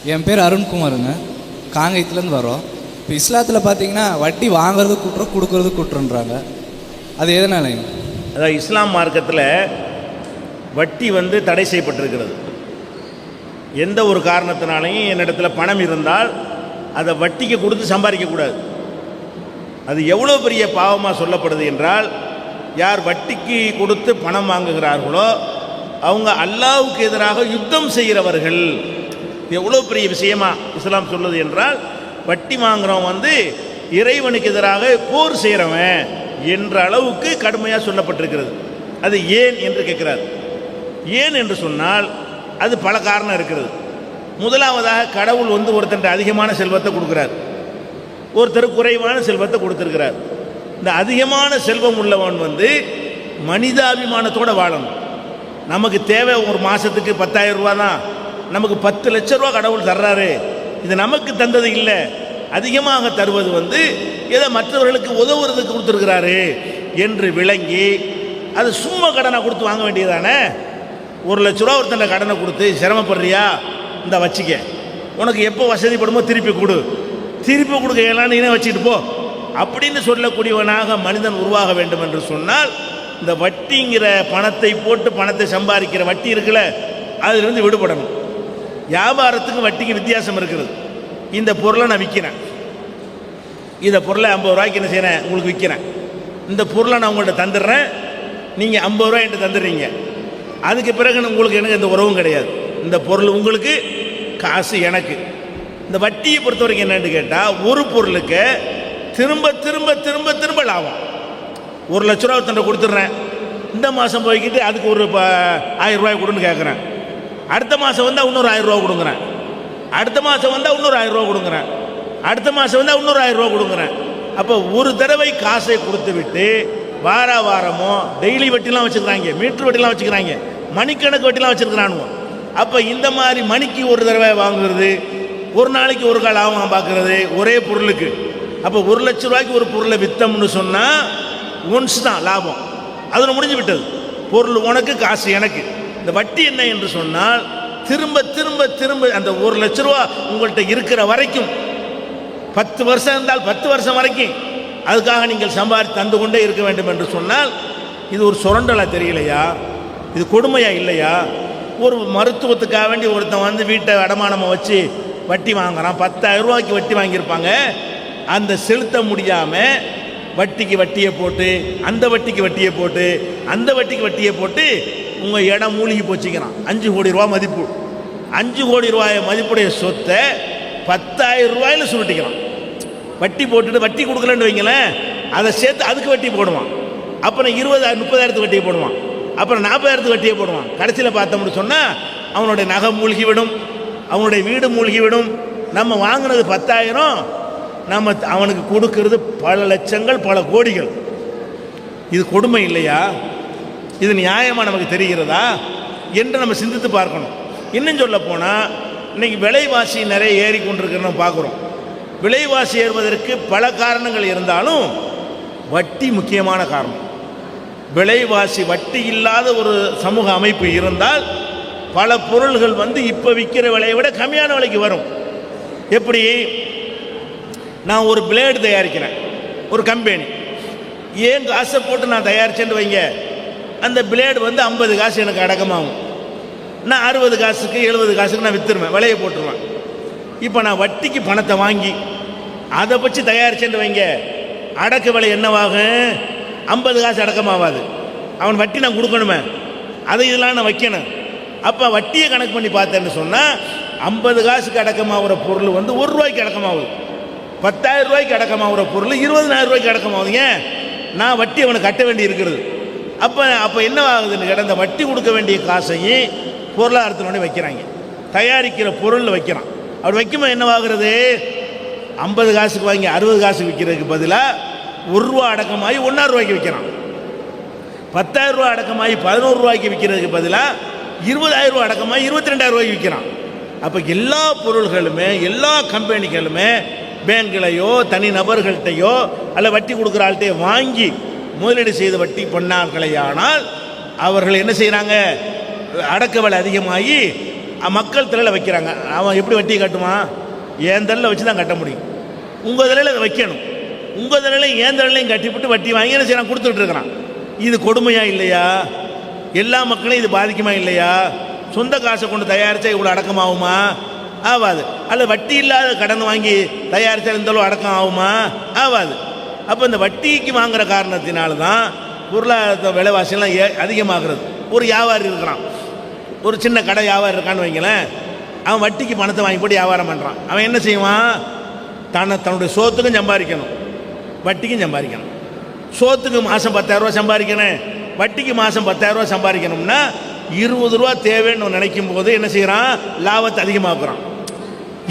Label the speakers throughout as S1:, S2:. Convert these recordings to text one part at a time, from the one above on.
S1: என் பேர் அருண்குமாருங்க. காங்கயத்துலேருந்து வரோம். இப்போ இஸ்லாத்தில் பார்த்தீங்கன்னா வட்டி வாங்குறது குற்றம், கொடுக்கறது குற்றன்றாங்க. அது எதனாலங்க?
S2: அதாவது இஸ்லாம் மார்க்கத்தில் வட்டி தடை செய்யப்பட்டிருக்கிறது. எந்த ஒரு காரணத்தினாலையும் என்னிடத்தில் பணம் இருந்தால் அதை வட்டிக்கு கொடுத்து சம்பாதிக்கக்கூடாது. அது எவ்வளோ பெரிய பாவமாக சொல்லப்படுது என்றால், யார் வட்டிக்கு கொடுத்து பணம் வாங்குகிறார்களோ அவங்க அல்லாஹ்வுக்கு எதிராக யுத்தம் செய்கிறவர்கள். எவ்வளோ பெரிய விஷயமா இஸ்லாம் சொல்லுது என்றால், வட்டி வாங்குறவன் இறைவனுக்கு எதிராக போர் செய்கிறவன் என்ற அளவுக்கு கடுமையாக சொல்லப்பட்டிருக்கிறது. அது ஏன் என்று கேட்கிறார். ஏன் என்று சொன்னால் அது பல காரணம் இருக்கிறது. முதலாவதாக, கடவுள் ஒருத்தன் அதிகமான செல்வத்தை கொடுக்குறார், ஒருத்தர் குறைவான செல்வத்தை கொடுத்துருக்கிறார். இந்த அதிகமான செல்வம் உள்ளவன் மனிதாபிமானத்தோடு வாழணும். நமக்கு தேவை ஒரு மாதத்துக்கு 10,000 ரூபா தான், நமக்கு 10 லட்ச ரூபா கடவுள் தர்றாரு, இது நமக்கு தந்தது இல்லை, அதிகமாக தருவது ஏதோ மற்றவர்களுக்கு உதவுறதுக்கு கொடுத்துருக்கிறாரு என்று விளங்கி அது சும்மா கடனை கொடுத்து வாங்க வேண்டியதானே. 1 லட்ச ரூபா ஒருத்தன் கடனை கொடுத்து சிரமப்படுறியா, இந்த வச்சிக்க, உனக்கு எப்போ வசதிப்படுமோ திருப்பி கொடு, திருப்பி கொடுக்க எல்லாம் நீனே வச்சுக்கிட்டு போ அப்படின்னு சொல்லக்கூடியவனாக மனிதன் உருவாக வேண்டும் என்று சொன்னால், இந்த வட்டிங்கிற பணத்தை போட்டு பணத்தை சம்பாதிக்கிற வட்டி இருக்குல்ல, அதிலிருந்து விடுபடணும். வியாபாரத்துக்கு வட்டிக்கு வித்தியாசம் இருக்கிறது. இந்த பொருளை நான் விற்கிறேன், இந்த பொருளை 50 ரூபாய்க்கு என்ன செய்கிறேன், உங்களுக்கு விற்கிறேன். இந்த பொருளை நான் உங்கள்கிட்ட தந்துடுறேன், நீங்கள் 50 ரூபாய் என்கிட்ட தந்துடுறீங்க. அதுக்கு பிறகு உங்களுக்கு எனக்கு எந்த உறவும் கிடையாது. இந்த பொருள் உங்களுக்கு, காசு எனக்கு. இந்த வட்டியை பொறுத்த வரைக்கும் என்னன்னு கேட்டால், ஒரு பொருளுக்கு திரும்ப திரும்ப திரும்ப திரும்ப லாபம். 1 லட்ச ரூபா ஒருத்தன் கொடுத்துட்றேன், இந்த மாதம் போய்கிட்டு அதுக்கு ஒரு 1000 ரூபாய் கொடுன்னு கேட்குறேன். அடுத்த மாதம் வந்தால் இன்னொரு 1000 ரூபா கொடுங்குறேன், அடுத்த மாதம் வந்தால் இன்னொரு 1000 ரூபா கொடுங்குறேன், அடுத்த மாதம் வந்தால் இன்னொரு 1000 ரூபா கொடுங்குறேன். அப்போ ஒரு தடவை காசை கொடுத்து விட்டு வார வாரமோ டெய்லி வட்டிலாம் வச்சுக்கிறாங்க, மீட்டர் வட்டிலாம் வச்சுக்கிறாங்க, மணிக்கணக்கு வட்டிலாம் வச்சுருக்கிறானுவோ. அப்போ இந்த மாதிரி மணிக்கு ஒரு தடவை வாங்குறது, ஒரு நாளைக்கு ஒரு கால் லாபம் பார்க்குறது ஒரே பொருளுக்கு. அப்போ 1 லட்ச ரூபாய்க்கு ஒரு பொருளை விற்றோம்னு சொன்னால் ஒன்ஸ் தான் லாபம், அதில் முடிஞ்சு விட்டது. பொருள் உனக்கு, காசு எனக்கு. இந்த வட்டி என்ன என்று சொன்னால், திரும்ப திரும்ப திரும்ப அந்த 1 லட்ச ரூபா உங்கள்கிட்ட இருக்கிற வரைக்கும், 10 வருஷம் இருந்தால் 10 வருஷம் வரைக்கும் அதுக்காக நீங்கள் சம்பாதித்து தந்து கொண்டே இருக்க வேண்டும் என்று சொன்னால், இது ஒரு சுரண்டலா தெரியலையா? இது கொடுமையா இல்லையா? ஒரு மருத்துவத்துக்காக வேண்டி ஒருத்தன் வீட்டை அடமானமாக வச்சு வட்டி வாங்குறான், 10,000 ரூபாய்க்கு வட்டி வாங்கியிருப்பாங்க. அந்த செலுத்த முடியாமல் வட்டிக்கு வட்டியை போட்டு, அந்த வட்டிக்கு வட்டியை போட்டு, அந்த வட்டிக்கு வட்டியை போட்டு உங்கள் இடம் மூழ்கி போச்சுக்கிறான். 5 கோடி ரூபா மதிப்பு, 5 கோடி ரூபாய் மதிப்புடைய சொத்தை 10,000 ரூபாயில் சுருட்டிக்கிறான். வட்டி போட்டுட்டு, வட்டி கொடுக்கலன்னு வைங்களேன், அதை சேர்த்து அதுக்கு வட்டி போடுவான். அப்புறம் 20,000 30,000 வட்டியை போடுவான், அப்புறம் 40,000 வட்டியை போடுவான். கடைசியில் பார்த்தோம்னு சொன்னால் அவனுடைய நகை மூழ்கிவிடும், அவனுடைய வீடு மூழ்கிவிடும். நம்ம வாங்கினது 10,000, நம்ம அவனுக்கு கொடுக்கறது பல லட்சங்கள், பல கோடிகள். இது கொடுமை இல்லையா? இது நியாயமாக நமக்கு தெரிகிறதா என்று நம்ம சிந்தித்து பார்க்கணும். இன்னும் சொல்ல போனால், இன்னைக்கு விலைவாசி நிறைய ஏறிக்கொண்டிருக்கிறத பார்க்குறோம். விலைவாசி ஏறுவதற்கு பல காரணங்கள் இருந்தாலும் வட்டி முக்கியமான காரணம். விலைவாசி வட்டி இல்லாத ஒரு சமூக அமைப்பு இருந்தால் பல பொருள்கள் இப்போ விற்கிற விலையை விட கம்மியான விலைக்கு வரும். எப்படி? நான் ஒரு பிளேடு தயாரிக்கிறேன், ஒரு கம்பெனி, ஏன் காசை போட்டு நான் தயாரிச்சேன்னு வைங்க, அந்த பிளேடு 50 காசு எனக்கு அடக்கமாகும். நான் 60 காசுக்கு 70 காசுக்கு நான் விற்றுருவேன், விலையை போட்டுருவேன். இப்போ நான் வட்டிக்கு பணத்தை வாங்கி அதை வச்சு தயாரிச்சேன்னு வைங்க, அடக்க விலை என்னவாகும்? 50 காசு அடக்கமாகாது. அவன் வட்டி நான் கொடுக்கணுமே, அதை இதெல்லாம் நான் வைக்கணும். அப்போ வட்டியை கணக்கு பண்ணி பார்த்தேன்னு சொன்னால் 50 காசுக்கு அடக்கமாகிற பொருள் 1 ரூபாய்க்கு அடக்கமாகுது. 10,000 ரூபாய்க்கு அடக்கமாகிற பொருள் 20,000 ரூபாய்க்கு அடக்கமாகுதுங்க. நான் வட்டி அவனுக்கு கட்ட வேண்டி இருக்கிறது. அப்போ என்ன ஆகுதுன்னு கேட்டால், அந்த வட்டி கொடுக்க வேண்டிய காசையும் பொருளாதாரத்தினோட வைக்கிறாங்க, தயாரிக்கிற பொருளில் வைக்கிறான். அப்படி வைக்கும்போது என்னவாகிறது? 50 காசுக்கு வாங்கி 60 காசுக்கு விற்கிறதுக்கு பதிலாக 1 ரூபா அடக்கமாகி 1,000 ரூபாய்க்கு விற்கிறான். 10,000 ரூபா அடக்கமாகி 11 ரூபாய்க்கு விற்கிறதுக்கு பதிலாக 20,000 ரூபா அடக்கமாகி 22,000 ரூபாய்க்கு விற்கிறான். அப்போ எல்லா பொருள்களுமே, எல்லா கம்பெனிகளுமே பேங்க்லையோ தனி நபர்கள்ட்டையோ அல்ல வட்டி கொடுக்குற ஆள்கிட்டையோ வாங்கி முதலீடு செய்து வட்டி பண்ணார்களேயானால் அவர்கள் என்ன செய்கிறாங்க? அடக்க விலை அதிகமாகி மக்கள் தலையில் வைக்கிறாங்க. அவன் எப்படி வட்டியை கட்டுவான்? என் தலையில் வச்சு தான் கட்ட முடியும். உங்கள் தலையில் அதை வைக்கணும். உங்கள் தலையில் என் தலையிலையும் கட்டிவிட்டு வட்டி வாங்கி என்ன செய்யறான்? கொடுத்துட்டு இருக்கிறான். இது கொடுமையா இல்லையா? எல்லா மக்களையும் இது பாதிக்குமா இல்லையா? சொந்த காசை கொண்டு தயாரித்தா இவ்வளோ அடக்கமாகுமா? ஆகாது. அல்ல வட்டி இல்லாத கடன் வாங்கி தயாரித்தா இந்த அளவு அடக்கம் ஆகுமா? ஆகாது. அப்போ இந்த வட்டிக்கு வாங்குற காரணத்தினால தான் பொருளாதார விலைவாசியெல்லாம் அதிகமாகிறது. ஒரு வியாபாரி இருக்கிறான், ஒரு சின்ன கடை வியாபாரி இருக்கான்னு வைங்களேன். அவன் வட்டிக்கு பணத்தை வாங்கி போட்டு வியாபாரம் பண்ணுறான். அவன் என்ன செய்வான்? தன்னுடைய சோத்துக்கும் சம்பாதிக்கணும், வட்டிக்கும் சம்பாதிக்கணும். சோத்துக்கு மாதம் 10,000 ரூபா சம்பாதிக்கணும், வட்டிக்கு மாதம் 10,000 ரூபா சம்பாதிக்கணும்னா 20 ரூபா தேவைன்னு நினைக்கும் போது என்ன செய்கிறான்? லாபத்தை அதிகமாக்குறான்.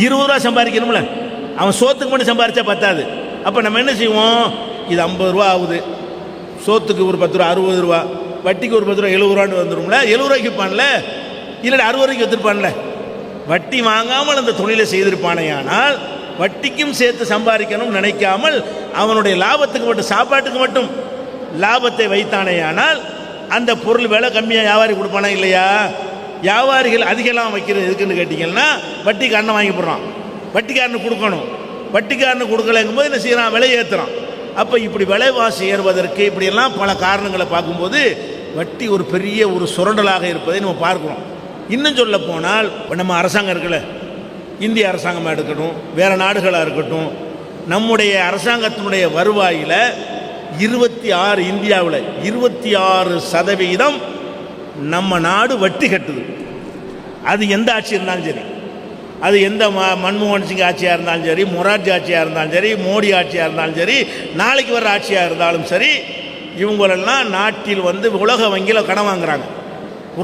S2: 20 ரூபா சம்பாதிக்கணும்ல, அவன் சோத்துக்கு மட்டும் சம்பாதிச்சா பத்தாது. அப்போ நம்ம என்ன செய்வோம்? இது 50 ரூபா ஆகுது, சோத்துக்கு ஒரு 10 ரூபா 60 ரூபா, வட்டிக்கு ஒரு 10 ரூபா 70 ரூபான்னு வந்துடும்ல. 70 ரூபாய்க்கு விற்பான்ல, இல்லை 60 ரூபாய்க்கு விற்றுருப்பான்ல. வட்டி வாங்காமல் அந்த தொழிலை செய்திருப்பானே. ஆனால் வட்டிக்கும் சேர்த்து சம்பாதிக்கணும் நினைக்காமல் அவனுடைய லாபத்துக்கு மட்டும், சாப்பாட்டுக்கு மட்டும் லாபத்தை வைத்தானே. ஆனால் அந்த பொருள் விலை கம்மியாக வியாபாரி கொடுப்பானா இல்லையா? வியாபாரிகள் அதிகமாக வைக்கிறது எதுக்குன்னு கேட்டிங்கன்னா, வட்டிக்காரனை வாங்கி போடுறான், வட்டிக்காரனுக்கு கொடுக்கணும். வட்டிக்காரனுக்கு கொடுக்கலங்கும் போது என்ன செய்யறான்? விலை ஏற்றுறான். அப்போ இப்படி விலைவாசி ஏறுவதற்கு இப்படியெல்லாம் பல காரணங்களை பார்க்கும்போது வட்டி ஒரு பெரிய ஒரு சுரண்டலாக இருப்பதை நம்ம பார்க்குறோம். இன்னும் சொல்ல போனால் நம்ம அரசாங்கம் இருக்குல்ல, இந்திய அரசாங்கமாக இருக்கட்டும், வேறு நாடுகளாக இருக்கட்டும், நம்முடைய அரசாங்கத்தினுடைய வருவாயில் 26, இந்தியாவில் 26% நம்ம நாடு வட்டி கட்டுது. அது எந்த ஆட்சி இருந்தாலும் சரி, அது எந்த மன்மோகன் சிங் ஆட்சியாக இருந்தாலும் சரி, மொரார்ஜி ஆட்சியாக இருந்தாலும் சரி, மோடி ஆட்சியாக இருந்தாலும் சரி, நாளைக்கு வர ஆட்சியாக இருந்தாலும் சரி, இவங்களெல்லாம் நாட்டில் உலக வங்கியில் கடன் வாங்குறாங்க.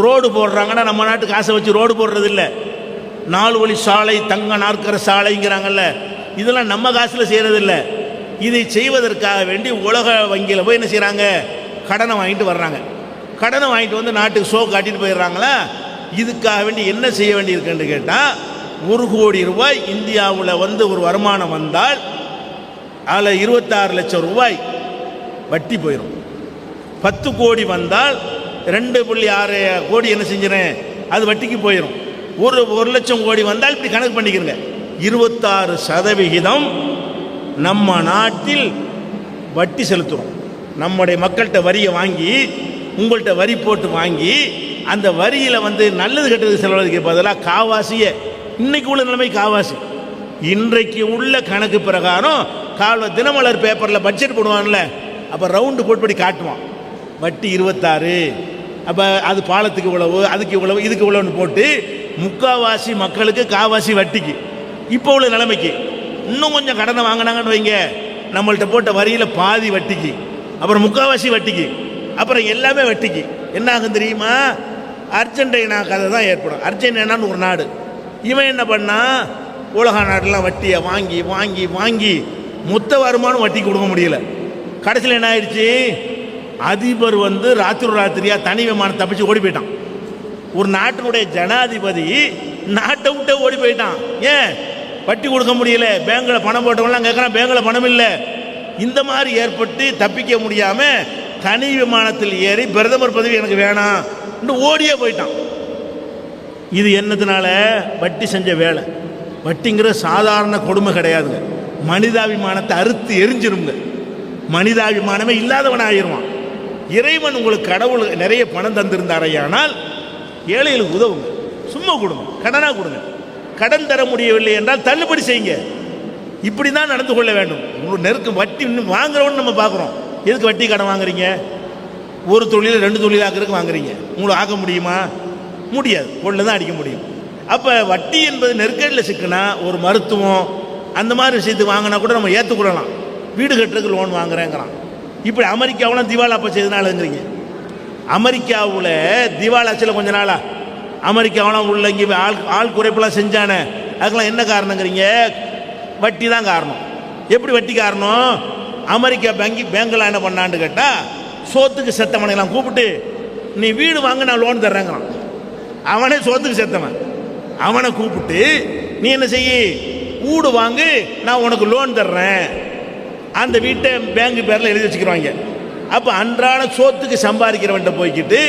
S2: ரோடு போடுறாங்கன்னா நம்ம நாட்டு காசை வச்சு ரோடு போடுறது இல்லை. 4 வழி சாலை, தங்க நாற்கர சாலைங்கிறாங்கல்ல, இதெல்லாம் நம்ம காசில் செய்கிறது இல்லை. இதை செய்வதற்காக வேண்டி உலக வங்கியில் போய் என்ன செய்கிறாங்க? கடனை வாங்கிட்டு வர்றாங்க. கடனை வாங்கிட்டு வந்து நாட்டுக்கு ஷோ காட்டிட்டு போயிடுறாங்களா? இதுக்காக வேண்டி என்ன செய்ய வேண்டியிருக்குன்னு கேட்டால், 1 கோடி ரூபாய் இந்தியாவில் ஒரு வருமானம் வந்தால் அதில் 26 லட்சம் ரூபாய் வட்டி போயிடும். 10 கோடி வந்தால் 2.6 கோடி என்ன செஞ்சிடறேன்? அது வட்டிக்கு போயிடும். 1 லட்சம் கோடி வந்தால் இப்படி கணக்கு பண்ணிக்கிறங்க. 26% நம்ம நாட்டில் வட்டி செலுத்துகிறோம். நம்முடைய மக்கள்கிட்ட வரியை வாங்கி, உங்கள்கிட்ட வரி போட்டு வாங்கி, அந்த வரியில் நல்லது கெட்டது செலவழிக்க பதிலாக காவாசியை, இன்னைக்கு உள்ள நிலைமை காவாசி, இன்றைக்கு உள்ள கணக்கு பிரகாரம் தினமலர் பேப்பரில் பட்ஜெட் போடுவான்ல, அப்போ ரவுண்டு போட்டுப்படி காட்டுவான். வட்டி 26, அப்போ அது பாலத்துக்கு இவ்வளவு, அதுக்கு இவ்வளவு, இதுக்கு இவ்வளவுன்னு போட்டு முக்காவாசி மக்களுக்கு காவாசி வட்டிக்கு. இப்போ உள்ள நிலைமைக்கு இன்னும் கொஞ்சம் கடனை வாங்கினாங்கன்னு வைங்க, நம்மள்கிட்ட போட்ட வரியில் பாதி வட்டிக்கு, அப்புறம் முக்காவாசி வட்டிக்கு, அப்புறம் எல்லாமே வட்டிக்கு. என்ன ஆகும் தெரியுமா? அர்ஜென்டினா கதை தான் ஏற்படும். அர்ஜென்டினான்னு ஒரு நாடு, இவன் என்ன பண்ணா, உலக நாட்டெலாம் வட்டியை வாங்கி வாங்கி வாங்கி மொத்த வருமானம் வட்டி கொடுக்க முடியல. கடைசியில் என்ன ஆயிடுச்சு? அதிபர் ராத்திரியாக தனி விமானம் தப்பிச்சு ஓடி போயிட்டான். ஒரு நாட்டினுடைய ஜனாதிபதி நாட்டை விட்டு ஓடி போயிட்டான். ஏன்? வட்டி கொடுக்க முடியல. பேங்கில் பணம் போட்டவங்களாம் கேட்குறான், பேங்கில் பணம் இல்லை. இந்த மாதிரி ஏற்பட்டு தப்பிக்க முடியாமல் தனி விமானத்தில் ஏறி பிரதமர் பதவி எனக்கு வேணாம் இன்னும் ஓடியே போயிட்டான். இது என்னதுனால? வட்டி செஞ்ச வேலை. வட்டிங்கிற சாதாரண கொடுமை கிடையாதுங்க. மனிதாபிமானத்தை அறுத்து எரிஞ்சிருங்க. மனிதாபிமானமே இல்லாதவன் ஆகிருவான். இறைவன் உங்களுக்கு கடவுள் நிறைய பணம் தந்திருந்தாரையானால் ஏழைகளுக்கு உதவுங்க, சும்மா கொடுங்க, கடனாக கொடுங்க. கடன் தர முடியவில்லை என்றால் தள்ளுபடி செய்யுங்க. இப்படி தான் நடந்து கொள்ள வேண்டும். உங்களுக்கு நெருக்கம் வட்டி இன்னும் வாங்குறவன்னு நம்ம பார்க்குறோம். எதுக்கு வட்டி கடன் வாங்குறீங்க? ஒரு தொழில் 2 தொழில் ஆக்கிறதுக்கு வாங்குறீங்க. உங்களை ஆக்க முடியுமா? முடியாது. கொள்ள தான் அடிக்க முடியும். அப்போ வட்டி என்பது நெருக்கடியில் சிக்கினா ஒரு மருத்துவம் அந்த மாதிரி விஷயத்துக்கு வாங்கினா கூட நம்ம ஏற்றுக்கொள்ளலாம். வீடு கட்டுறதுக்கு லோன் வாங்குறேங்கிறான். இப்படி அமெரிக்காவெலாம் திவாலாப்பா செய்தனாலங்கிறீங்க. அமெரிக்காவில் திவாலாச்சில் கொஞ்ச நாளா அமெரிக்காவெலாம் உள்ள இங்கே ஆள் குறைப்பெல்லாம் செஞ்சானே, அதுக்கெல்லாம் என்ன காரணங்கிறீங்க? வட்டி தான் காரணம். எப்படி வட்டி காரணம்? அமெரிக்கா பேங்கெல்லாம் என்ன பண்ணான்னு கேட்டால், சோத்துக்கு செத்தவனையெல்லாம் கூப்பிட்டு நீ வீடு வாங்க நான் லோன் தர்றேங்கிறான். அவனே சோத்துக்கு செத்தவன், அவனை கூப்பிட்டு நீ என்ன செய்ய, வீடு வாங்கு நான் உனக்கு லோன் தர்றேன், அந்த வீட்டை பேங்கு பேரில் எழுதி வச்சுக்கிறவாங்க. அப்போ அன்றாட சோத்துக்கு சம்பாதிக்கிறவன்ட்ட போய்கிட்டு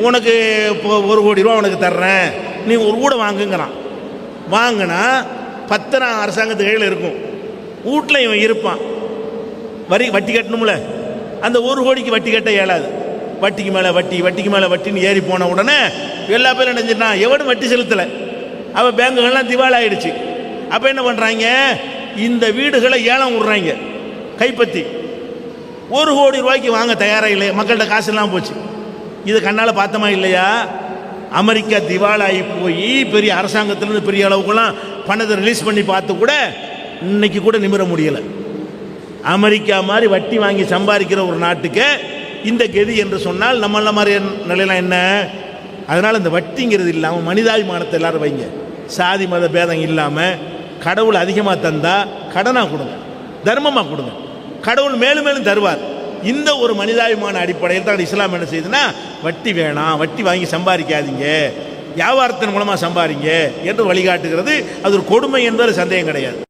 S2: உனக்கு இப்போ 1 கோடி ரூபா உனக்கு தர்றேன் நீ ஒரு வீடை வாங்குங்கிறான். வாங்கினா பத்திரம் அரசாங்கத்து கையில் இருக்கும், வீட்டில் இவன் இருப்பான், வட்டி கட்டணும்ல. அந்த 1 கோடிக்கு வட்டி கட்ட இயலாது. வட்டிக்கு மேலே வட்டி, வட்டிக்கு மேலே வட்டின்னு ஏறி போன உடனே எல்லா பேரும் நினைச்சிட்டான் எவனும் வட்டி செலுத்தலை, அவன் பேங்குகள்லாம் திவால் ஆயிடுச்சு. அப்போ என்ன பண்ணுறாங்க, இந்த வீடுகளை ஏலம் விடுறாங்க கைப்பற்றி. 1 கோடி ரூபாய்க்கு வாங்க தயாராக இல்லையா, மக்கள்கிட்ட காசுலாம் போச்சு. இது கண்ணால் பார்த்தோமா இல்லையா? அமெரிக்கா திவாலாகி போய் பெரிய அரசாங்கத்திலேருந்து பெரிய அளவுக்குலாம் பணத்தை ரிலீஸ் பண்ணி பார்த்து கூட இன்னைக்கு கூட நிமிர முடியலை. அமெரிக்கா மாதிரி வட்டி வாங்கி சம்பாதிக்கிற ஒரு நாட்டுக்கு இந்த கெதி என்று சொன்னால் நம்மள மாதிரி நிலையெல்லாம் என்ன? அதனால் இந்த வட்டிங்கிறது இல்லாமல் மனிதாபிமானத்தை எல்லாரும் வைங்க. சாதி மத பேதம் இல்லாமல் கடவுள் அதிகமாக தந்தால் கடனாக கொடுங்க, தர்மமாக கொடுங்க, கடவுள் மேலும் மேலும் தருவார். இந்த ஒரு மனிதாபிமான அடிப்படையில் தான் இஸ்லாம் என்ன செய்யுதுன்னா, வட்டி வேணாம், வட்டி வாங்கி சம்பாதிக்காதீங்க, வியாபாரத்தின் மூலமாக சம்பாதிங்க என்று வழிகாட்டுகிறது. அது ஒரு கொடுமை என்பது சந்தேகம் கிடையாது.